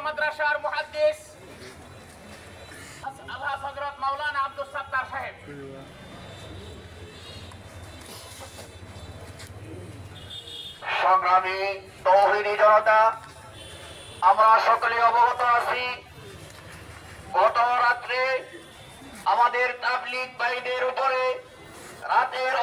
মাদ্রাসার মুহাদ্দিস আলহাজ হযরত মাওলানা আব্দুস সাত্তার সাহেব। সংগ্রামী তৌহিদি জনতা, আমরা সকলে অবগত আছি গত রাত্রে আমাদের তাবলীগ ভাইদের উপরে রাতের